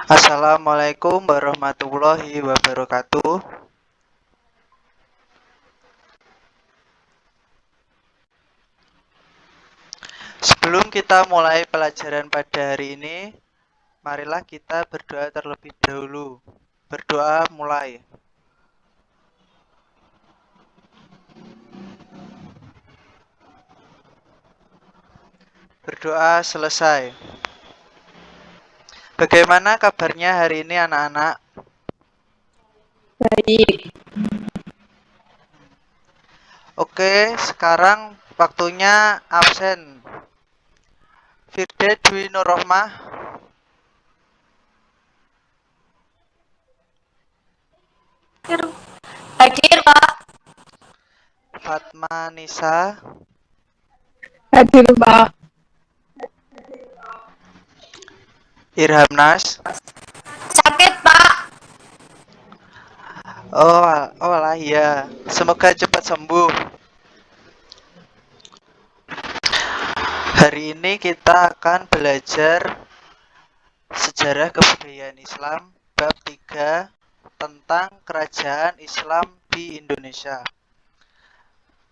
Assalamualaikum warahmatullahi wabarakatuh. Sebelum kita mulai pelajaran pada hari ini, marilah kita berdoa terlebih dahulu. Berdoa mulai. Berdoa selesai. Bagaimana kabarnya hari ini anak-anak? Baik, Oke, sekarang waktunya absen. Firda Dwi Nurrohmah, hadir Pak. Fatma Nisa, Hadir Pak. Irhamnas. Sakit Pak. Oh lah iya. Semoga cepat sembuh. Hari ini kita akan belajar sejarah kebudayaan Islam bab 3 tentang kerajaan Islam di Indonesia.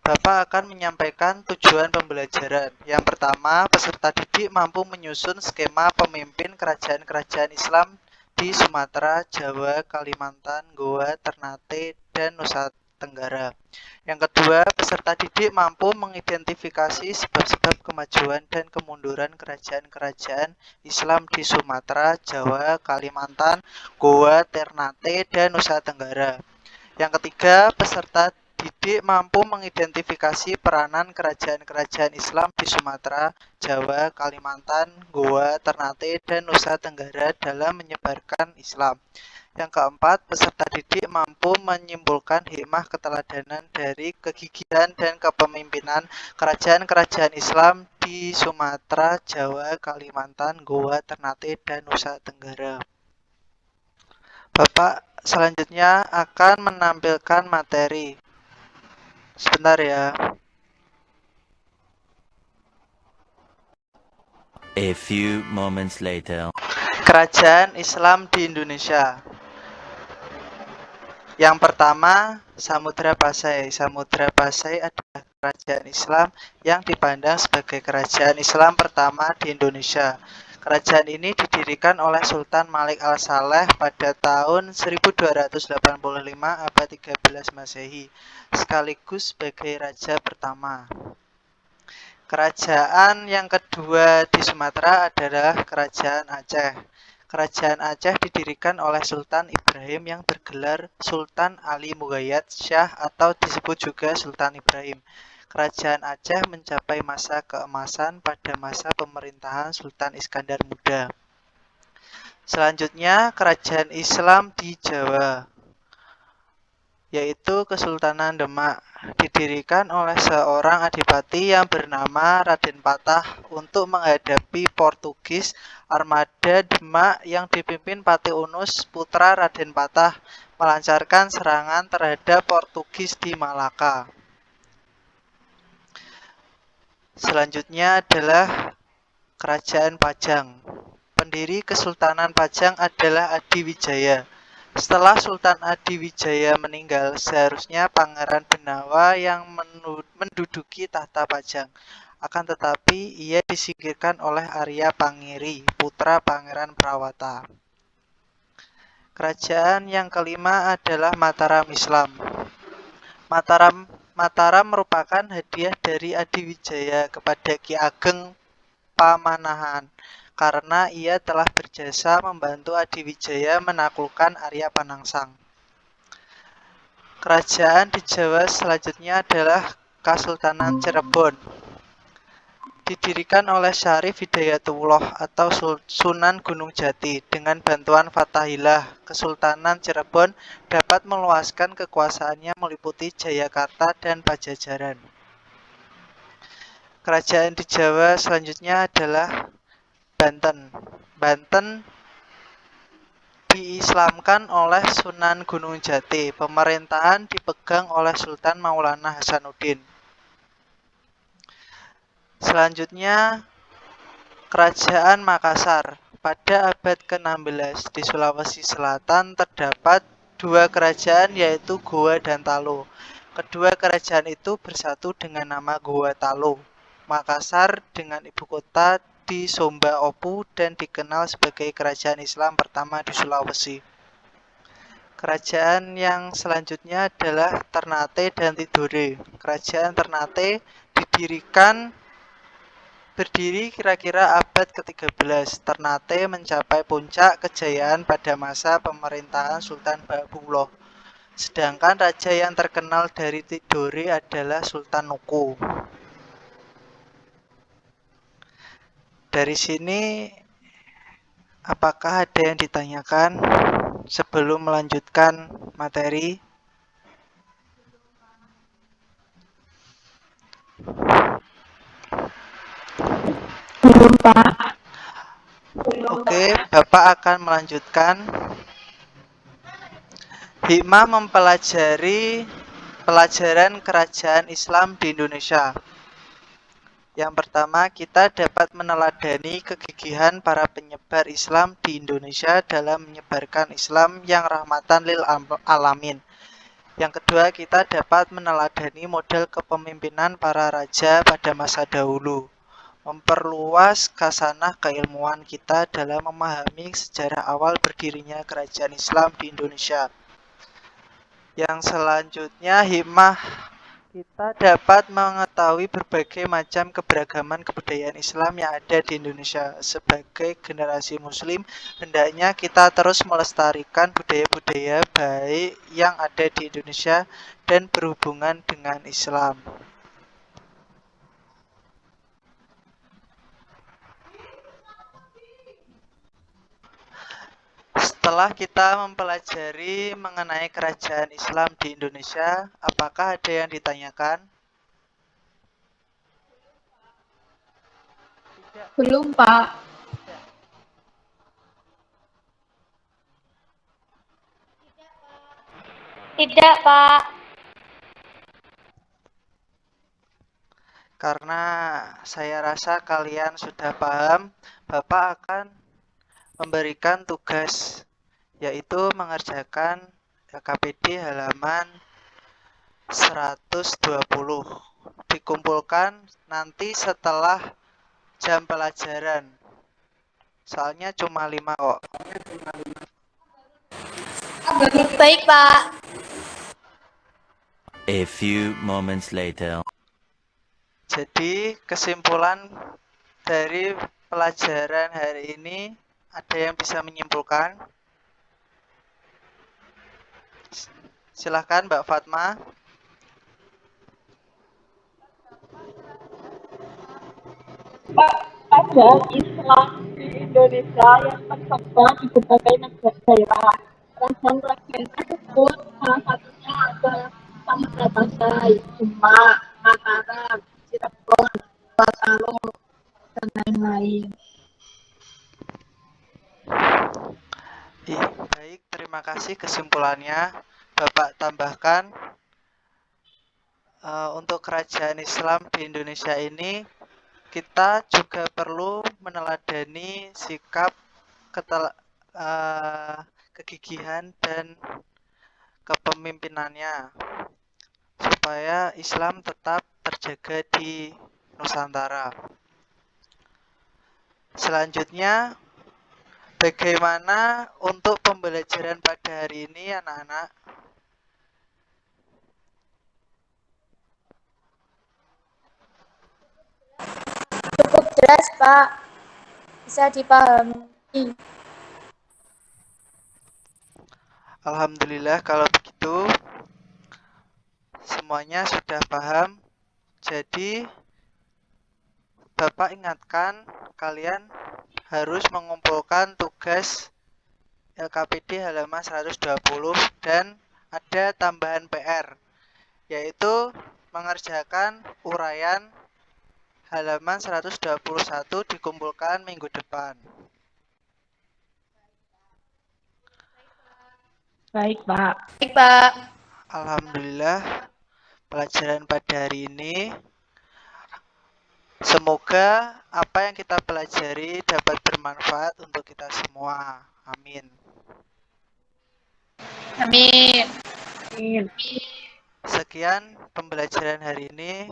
Bapak akan menyampaikan tujuan pembelajaran. Yang pertama, peserta didik mampu menyusun skema pemimpin kerajaan-kerajaan Islam di Sumatera, Jawa, Kalimantan, Goa, Ternate, dan Nusa Tenggara. Yang kedua, peserta didik mampu mengidentifikasi sebab-sebab kemajuan dan kemunduran kerajaan-kerajaan Islam di Sumatera, Jawa, Kalimantan, Goa, Ternate, dan Nusa Tenggara. Yang ketiga, peserta didik mampu mengidentifikasi peranan kerajaan-kerajaan Islam di Sumatera, Jawa, Kalimantan, Goa, Ternate, dan Nusa Tenggara dalam menyebarkan Islam. Yang keempat, peserta didik mampu menyimpulkan hikmah keteladanan dari kegigihan dan kepemimpinan kerajaan-kerajaan Islam di Sumatera, Jawa, Kalimantan, Goa, Ternate, dan Nusa Tenggara. Bapak selanjutnya akan menampilkan materi. Sebentar ya. A few moments later. Kerajaan Islam di Indonesia. Yang pertama, Samudra Pasai. Samudra Pasai adalah kerajaan Islam yang dipandang sebagai kerajaan Islam pertama di Indonesia. Kerajaan ini didirikan oleh Sultan Malik Al-Saleh pada tahun 1285 abad 13 Masehi, sekaligus sebagai raja pertama. Kerajaan yang kedua di Sumatera adalah Kerajaan Aceh. Kerajaan Aceh didirikan oleh Sultan Ibrahim yang bergelar Sultan Ali Mugayyad Shah atau disebut juga Sultan Ibrahim. Kerajaan Aceh mencapai masa keemasan pada masa pemerintahan Sultan Iskandar Muda. Selanjutnya, kerajaan Islam di Jawa, yaitu Kesultanan Demak, didirikan oleh seorang adipati yang bernama Raden Patah untuk menghadapi Portugis. Armada Demak yang dipimpin Patih Unus, putra Raden Patah, melancarkan serangan terhadap Portugis di Malaka. Selanjutnya adalah Kerajaan Pajang. Pendiri Kesultanan Pajang adalah Adiwijaya. Setelah Sultan Adiwijaya meninggal, seharusnya Pangeran Benawa yang menduduki tahta Pajang. Akan tetapi, ia disingkirkan oleh Arya Pangiri, putra Pangeran Prawata. Kerajaan yang kelima adalah Mataram Islam. Mataram merupakan hadiah dari Adiwijaya kepada Ki Ageng Pamanahan karena ia telah berjasa membantu Adiwijaya menaklukkan Arya Panangsang. Kerajaan di Jawa selanjutnya adalah Kasultanan Cirebon. Didirikan oleh Syarif Hidayatullah atau Sunan Gunung Jati. Dengan bantuan Fathahillah, Kesultanan Cirebon dapat meluaskan kekuasaannya meliputi Jayakarta dan Pajajaran. Kerajaan di Jawa selanjutnya adalah Banten. Banten diislamkan oleh Sunan Gunung Jati. Pemerintahan dipegang oleh Sultan Maulana Hasanuddin. Selanjutnya, Kerajaan Makassar. pada abad ke-16 di Sulawesi Selatan terdapat dua kerajaan yaitu Goa dan Talo. Kedua kerajaan itu bersatu dengan nama Goa Talo. Makassar dengan ibu kota di Somba Opu dan dikenal sebagai kerajaan Islam pertama di Sulawesi. Kerajaan yang selanjutnya adalah Ternate dan Tidore. Kerajaan Ternate berdiri kira-kira abad ke-13. Ternate mencapai puncak kejayaan pada masa pemerintahan Sultan Bapuloh. Sedangkan raja yang terkenal dari Tidore adalah Sultan Nuku. Dari sini, apakah ada yang ditanyakan sebelum melanjutkan materi? Belum, Pak. Oke, Bapak akan melanjutkan. Hikmah mempelajari pelajaran kerajaan Islam di Indonesia. Yang pertama, kita dapat meneladani kegigihan para penyebar Islam di Indonesia dalam menyebarkan Islam yang rahmatan lil alamin. Yang kedua, kita dapat meneladani model kepemimpinan para raja pada masa dahulu, memperluas khasanah keilmuan kita dalam memahami sejarah awal berdirinya kerajaan Islam di Indonesia. Yang selanjutnya, hikmah kita dapat mengetahui berbagai macam keberagaman kebudayaan Islam yang ada di Indonesia. Sebagai generasi Muslim, hendaknya kita terus melestarikan budaya-budaya baik yang ada di Indonesia dan berhubungan dengan Islam. Setelah kita mempelajari mengenai kerajaan Islam di Indonesia, apakah ada yang ditanyakan? Belum, Pak. Tidak, Pak. Karena saya rasa kalian sudah paham, Bapak akan memberikan tugas, yaitu mengerjakan KPD halaman 120. Dikumpulkan nanti setelah jam pelajaran. Soalnya cuma 5 kok. Baik, Pak. A few moments later. Jadi kesimpulan dari pelajaran hari ini, ada yang bisa menyimpulkan? Silahkan Mbak Fatma. Pak, ada Islam di Indonesia yang tersebar di berbagai negara daerah. Kerajaan-kerajaan tersebut salah satunya adalah Samudra Pasai, Demak, Mataram, Cirebon, Batalo, dan lain-lain. Baik, terima kasih kesimpulannya. Bapak tambahkan, untuk kerajaan Islam di Indonesia ini, kita juga perlu meneladani sikap kegigihan dan kepemimpinannya supaya Islam tetap terjaga di Nusantara. Selanjutnya, bagaimana untuk pembelajaran pada hari ini, anak-anak? Cukup jelas, Pak. Bisa dipahami. Alhamdulillah kalau begitu semuanya sudah paham. Jadi Bapak ingatkan kalian harus mengumpulkan tugas LKPD halaman 120 dan ada tambahan PR, yaitu mengerjakan uraian halaman 121 dikumpulkan minggu depan. Baik, Pak. Baik, Pak. Alhamdulillah pelajaran pada hari ini Semoga apa yang kita pelajari dapat bermanfaat untuk kita semua. Amin. Amin. Amin. Sekian pembelajaran hari ini.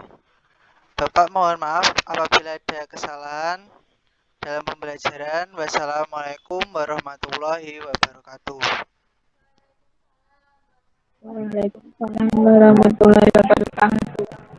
Bapak mohon maaf apabila ada kesalahan dalam pembelajaran. Wassalamualaikum warahmatullahi wabarakatuh. Waalaikumsalam warahmatullahi wabarakatuh.